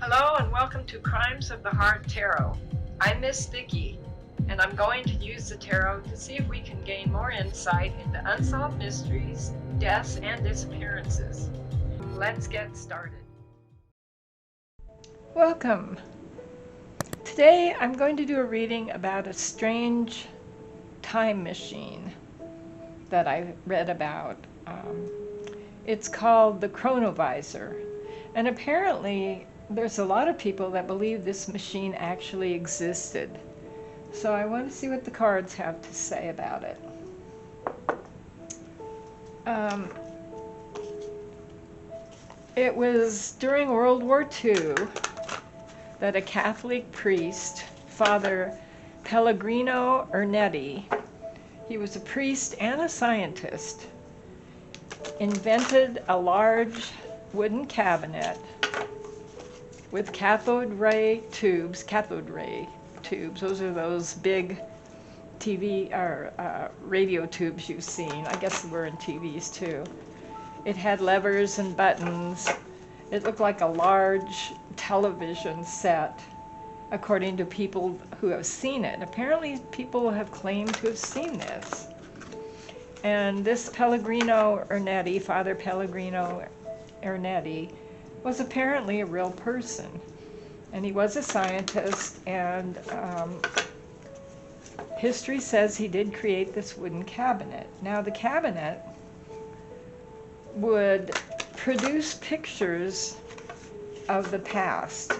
Hello and welcome to Crimes of the Heart Tarot. I'm Miss Vicki, and I'm going to use the tarot to see if we can gain more insight into unsolved mysteries, deaths, and disappearances. Let's get started. Welcome. Today I'm going to do a reading about a strange time machine that I read about. It's called the CHRONOVISOR, and apparently there's a lot of people that believe this machine actually existed. So I want to see what the cards have to say about it. It was during World War II that a Catholic priest, Father Pellegrino Ernetti, he was a priest and a scientist, invented a large wooden cabinet with cathode ray tubes, those are those big TV or radio tubes you've seen. I guess they were in TVs too. It had levers and buttons. It looked like a large television set, according to people who have seen it. Apparently people have claimed to have seen this. And this Pellegrino Ernetti, Father Pellegrino Ernetti, was apparently a real person. And he was a scientist, and history says he did create this wooden cabinet. Now the cabinet would produce pictures of the past.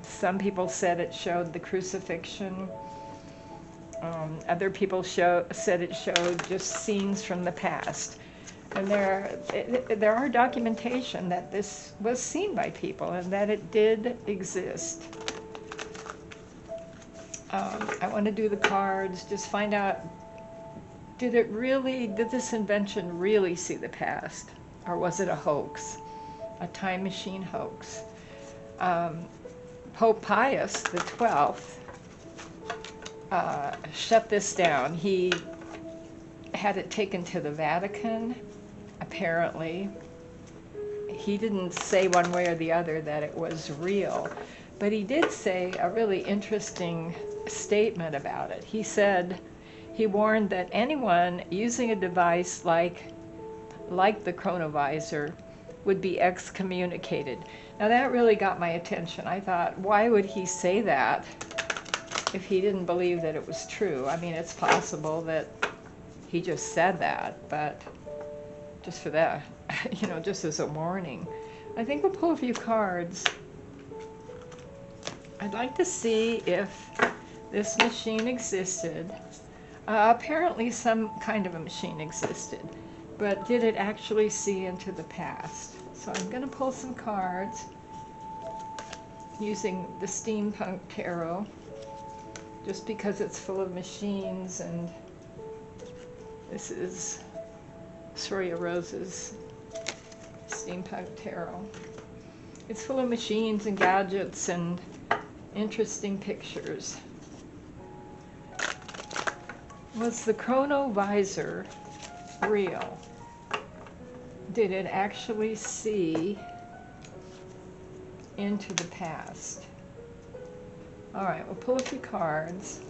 Some people said it showed the crucifixion. Other people said it showed just scenes from the past. And there are documentation that this was seen by people and that it did exist. I want to do the cards, just find out, did this invention really see the past? Or was it a hoax, a time machine hoax? Pope Pius XII shut this down. He had it taken to the Vatican, apparently. He didn't say one way or the other that it was real, but he did say a really interesting statement about it. He said, he warned that anyone using a device like the CHRONOVISOR would be excommunicated. Now that really got my attention. I thought, why would he say that if he didn't believe that it was true? I mean, it's possible that he just said that, but just for that, just as a warning. I think we'll pull a few cards. I'd like to see if this machine existed. Apparently some kind of a machine existed, but did it actually see into the past? So I'm going to pull some cards using the Steampunk Tarot, just because it's full of machines, and this is Soraya Rose's Steampunk Tarot. It's full of machines and gadgets and interesting pictures. Was the CHRONOVISOR real? Did it actually see into the past? All right, we'll pull a few cards.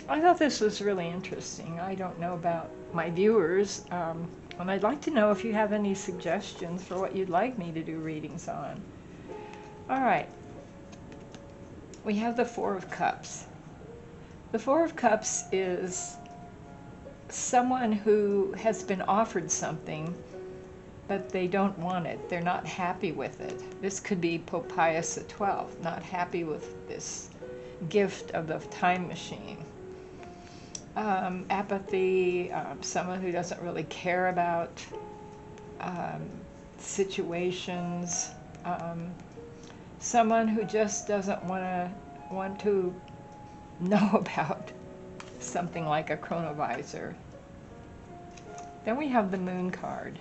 I thought this was really interesting. I don't know about my viewers, and I'd like to know if you have any suggestions for what you'd like me to do readings on. All right, we have the Four of Cups. The Four of Cups is someone who has been offered something, but they don't want it. They're not happy with it. This could be Pope Pius XII, not happy with this gift of the time machine. Apathy, someone who doesn't really care about situations, someone who just doesn't want to know about something like a CHRONOVISOR. Then we have the Moon card.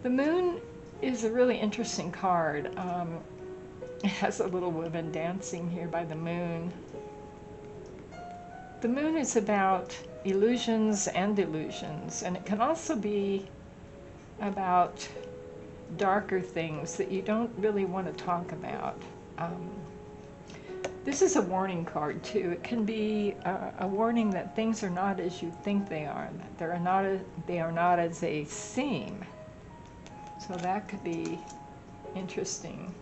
The Moon is a really interesting card. It has a little woman dancing here by the moon. The Moon is about illusions and delusions, and it can also be about darker things that you don't really want to talk about. This is a warning card too. It can be a warning that things are not as you think they are. That they are not as they seem. So that could be interesting.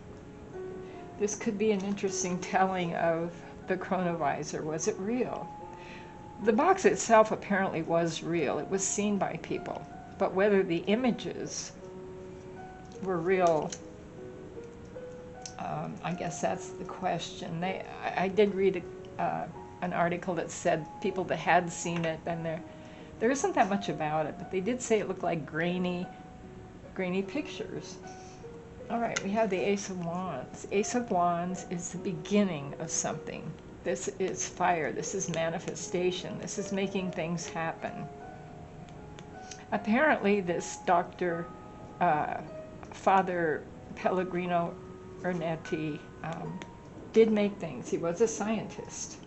This could be an interesting telling of the chronovisor. Was it real? The box itself apparently was real. It was seen by people. But whether the images were real, I guess that's the question. I did read an article that said people that had seen it, and there isn't that much about it, but they did say it looked like grainy pictures. All right, we have the Ace of Wands. Ace of Wands is the beginning of something. This is fire. This is manifestation. This is making things happen. Apparently, this Dr. Father Pellegrino Ernetti did make things. He was a scientist.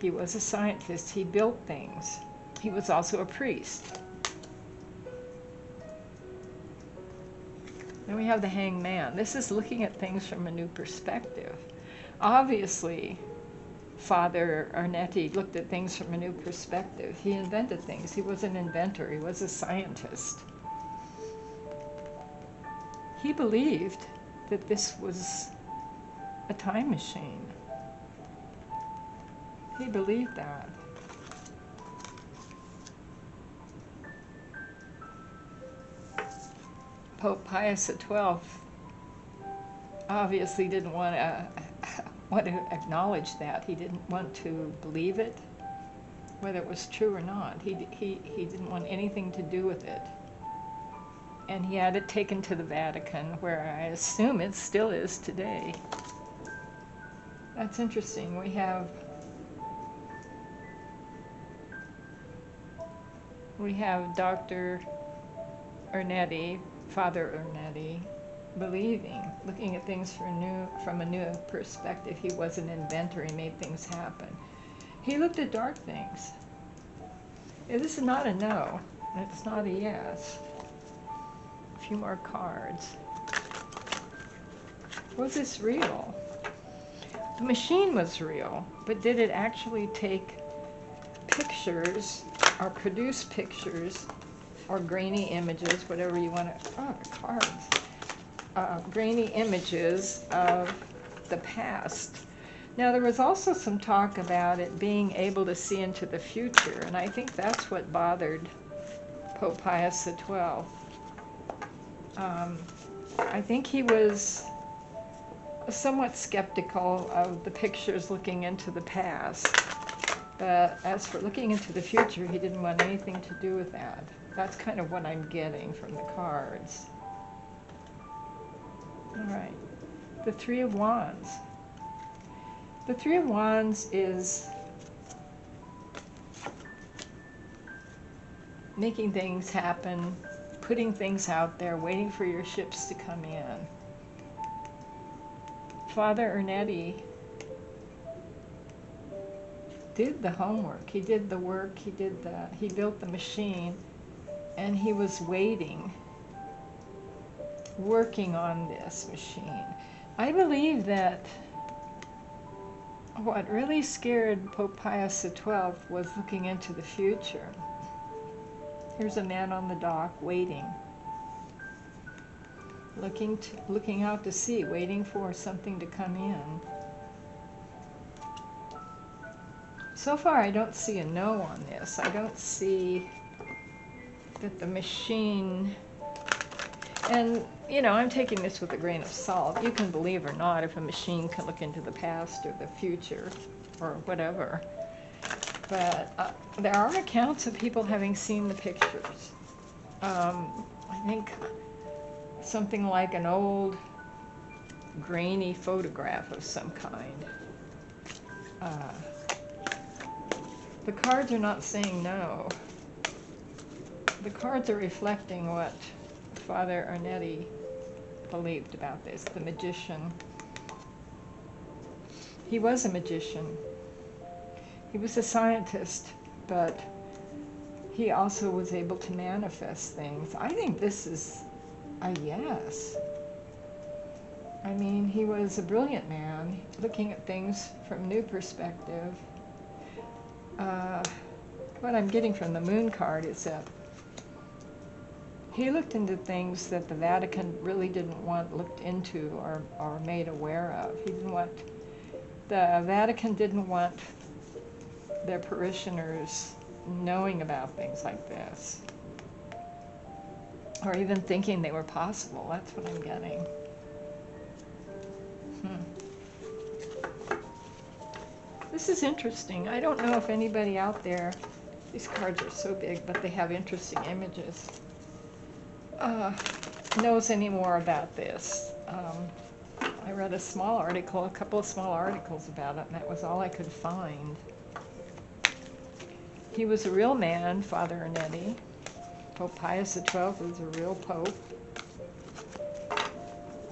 He was a scientist. He built things. He was also a priest. Then we have the Hanged Man. This is looking at things from a new perspective. Obviously, Father Ernetti looked at things from a new perspective. He invented things. He was an inventor. He was a scientist. He believed that this was a time machine. He believed that. Pope Pius XII obviously didn't want to acknowledge that. He didn't want to believe it, whether it was true or not. He didn't want anything to do with it. And he had it taken to the Vatican, where I assume it still is today. That's interesting. We have Dr. Ernetti, Father Ernetti, believing, looking at things from a new perspective. He was an inventor. He made things happen. He looked at dark things. This is not a no. It's not a yes. A few more cards. Was this real? The machine was real, but did it actually take pictures or produce pictures or grainy images, whatever you want to, cards, grainy images of the past? Now, there was also some talk about it being able to see into the future, and I think that's what bothered Pope Pius XII. I think he was somewhat skeptical of the pictures looking into the past, but as for looking into the future, he didn't want anything to do with that. That's kind of what I'm getting from the cards. All right, the Three of Wands. The Three of Wands is making things happen, putting things out there, waiting for your ships to come in. Father Ernetti did the homework. He did the work. He built the machine, and he was waiting, working on this machine. I believe that what really scared Pope Pius XII was looking into the future. Here's a man on the dock waiting, looking out to sea, waiting for something to come in. So far, I don't see a no on this. I don't see that the machine, and you know, I'm taking this with a grain of salt. You can believe or not if a machine can look into the past or the future or whatever. But there are accounts of people having seen the pictures. I think something like an old grainy photograph of some kind. The cards are not saying no. The cards are reflecting what Father Ernetti believed about this, the magician. He was a magician. He was a scientist, but he also was able to manifest things. I think this is Yes. I mean, he was a brilliant man, looking at things from a new perspective. What I'm getting from the moon card is that he looked into things that the Vatican really didn't want looked into or made aware of. The Vatican didn't want their parishioners knowing about things like this, or even thinking they were possible. That's what I'm getting. This is interesting. I don't know if anybody out there, these cards are so big, but they have interesting images, knows any more about this. I read a couple of small articles about it, and that was all I could find. He was a real man, Father Ernetti. Pope Pius XII was a real pope.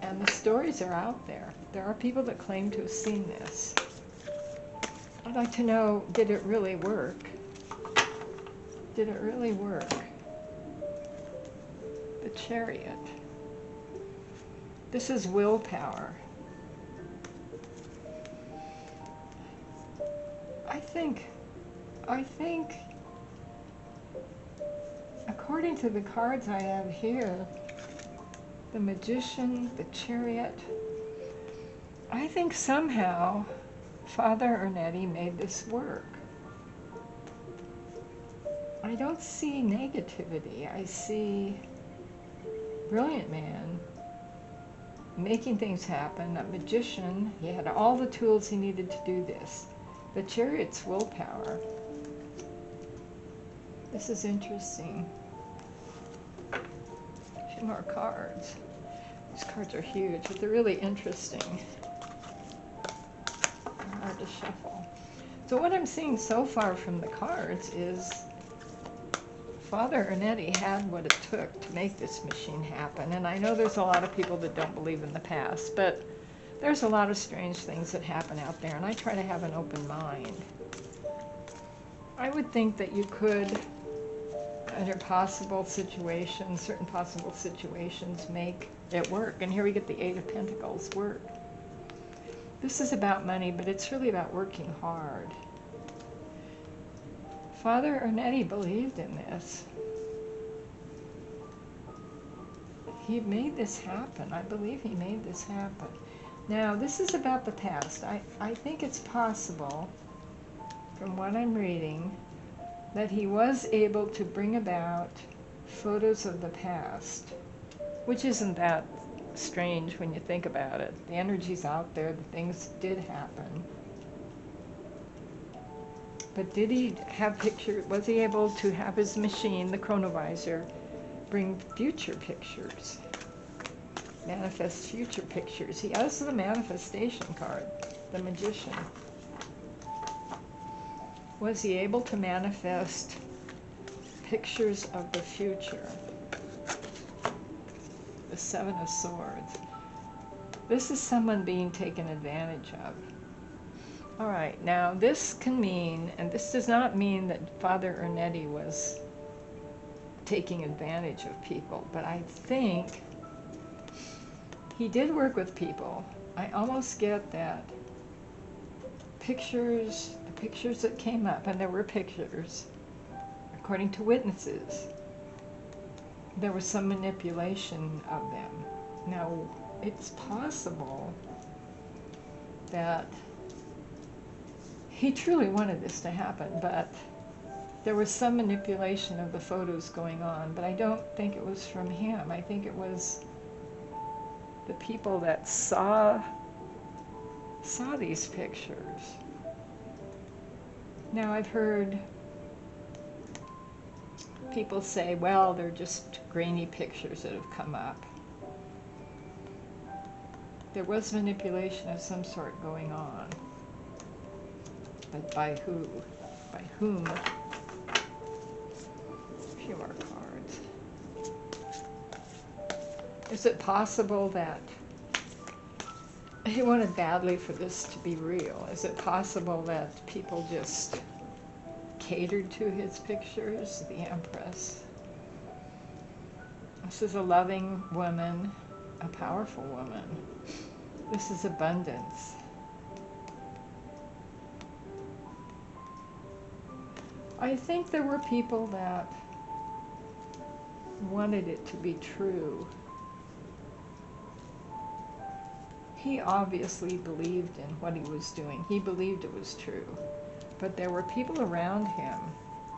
And the stories are out there. There are people that claim to have seen this. I'd like to know, did it really work? Did it really work? The Chariot. This is willpower. I think, according to the cards I have here, the Magician, the Chariot, I think somehow Father Ernetti made this work. I don't see negativity. I see brilliant man making things happen, a magician. He had all the tools he needed to do this. The Chariot's willpower. This is interesting. A few more cards. These cards are huge, but they're really interesting. They're hard to shuffle. So what I'm seeing so far from the cards is Father Ernetti had what it took to make this machine happen. And I know there's a lot of people that don't believe in the past, but there's a lot of strange things that happen out there, and I try to have an open mind. I would think that you could, under certain possible situations, make it work. And here we get the Eight of Pentacles, work. This is about money, but it's really about working hard. Father Ernetti believed in this. He made this happen. I believe he made this happen. Now, this is about the past. I think it's possible, from what I'm reading, that he was able to bring about photos of the past, which isn't that strange when you think about it. The energy's out there, the things did happen. But did he have pictures? Was he able to have his machine, the CHRONOVISOR, bring future pictures? Manifest future pictures. He has the manifestation card, the Magician. Was he able to manifest pictures of the future? The Seven of Swords. This is someone being taken advantage of. All right, now this can mean, and this does not mean that Father Ernetti was taking advantage of people, but I think he did work with people. I almost get that the pictures that came up, and there were pictures, according to witnesses, there was some manipulation of them. Now, it's possible that he truly wanted this to happen, but there was some manipulation of the photos going on, but I don't think it was from him. I think it was the people that saw these pictures. Now, I've heard people say, well, they're just grainy pictures that have come up. There was manipulation of some sort going on. But by who? By whom? A few more cards. Is it possible that he wanted badly for this to be real? Is it possible that people just catered to his pictures? The Empress. This is a loving woman, a powerful woman. This is abundance. I think there were people that wanted it to be true. He obviously believed in what he was doing. He believed it was true. But there were people around him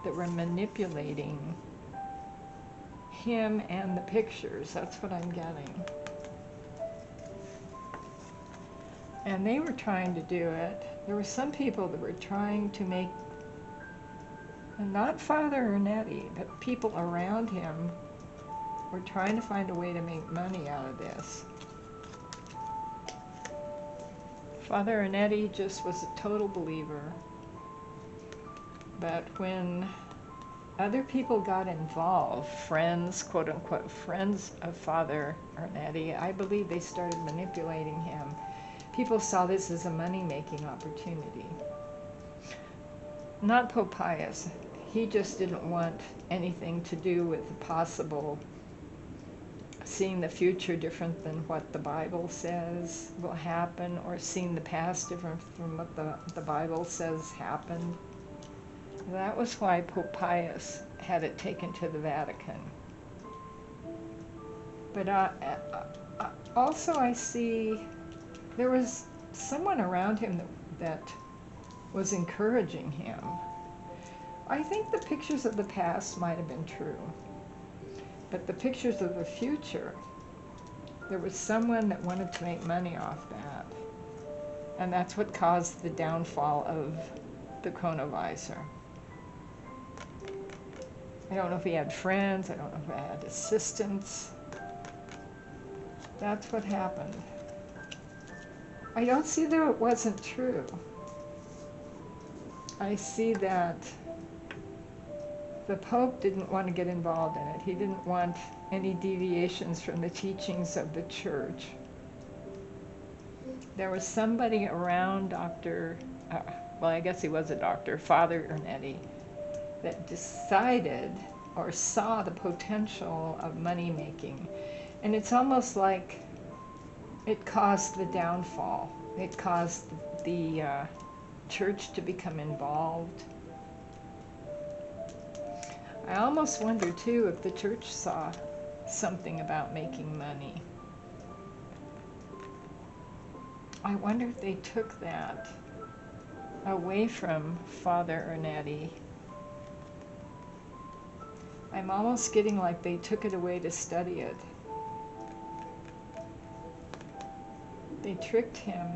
that were manipulating him and the pictures. That's what I'm getting. And they were trying to do it. There were some people that were trying to make, and not Father Ernetti, but people around him were trying to find a way to make money out of this. Father Ernetti just was a total believer. But when other people got involved, friends, quote unquote, friends of Father Ernetti, I believe they started manipulating him. People saw this as a money-making opportunity. Not Pope Pius. He just didn't want anything to do with the possible seeing the future different than what the Bible says will happen, or seeing the past different from what the Bible says happened. That was why Pope Pius had it taken to the Vatican. But also I see there was someone around him that was encouraging him. I think the pictures of the past might have been true, but the pictures of the future, there was someone that wanted to make money off that. And that's what caused the downfall of the CHRONOVISOR. I don't know if he had friends, I don't know if he had assistants. That's what happened. I don't see that it wasn't true. I see that the Pope didn't want to get involved in it. He didn't want any deviations from the teachings of the Church. There was somebody around well, I guess he was a doctor, Father Ernetti, that decided or saw the potential of money making. And it's almost like it caused the downfall. It caused the Church to become involved. I almost wonder too if the Church saw something about making money. I wonder if they took that away from Father Ernetti. I'm almost getting like they took it away to study it. They tricked him.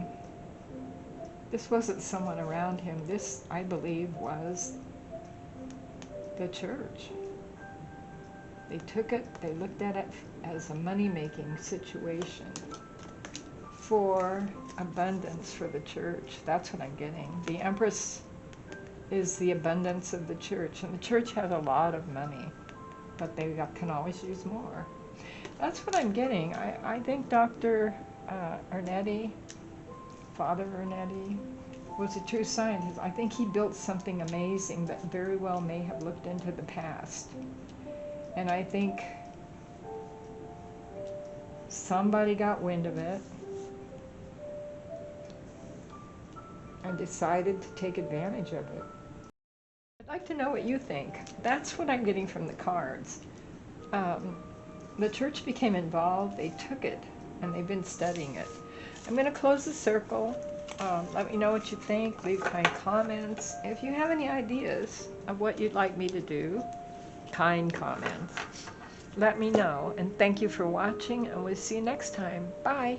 This wasn't someone around him. This, I believe, was the Church. They took it, they looked at it as a money-making situation for abundance for the Church. That's what I'm getting. The Empress is the abundance of the Church, and the Church has a lot of money, but they can always use more. That's what I'm getting. I think Dr. Ernetti, Father Ernetti, was a true scientist. I think he built something amazing that very well may have looked into the past. And I think somebody got wind of it and decided to take advantage of it. I'd like to know what you think. That's what I'm getting from the cards. The Church became involved, they took it, and they've been studying it. I'm going to close the circle. Let me know what you think. Leave kind comments. If you have any ideas of what you'd like me to do, kind comments, let me know. And thank you for watching, and we'll see you next time. Bye.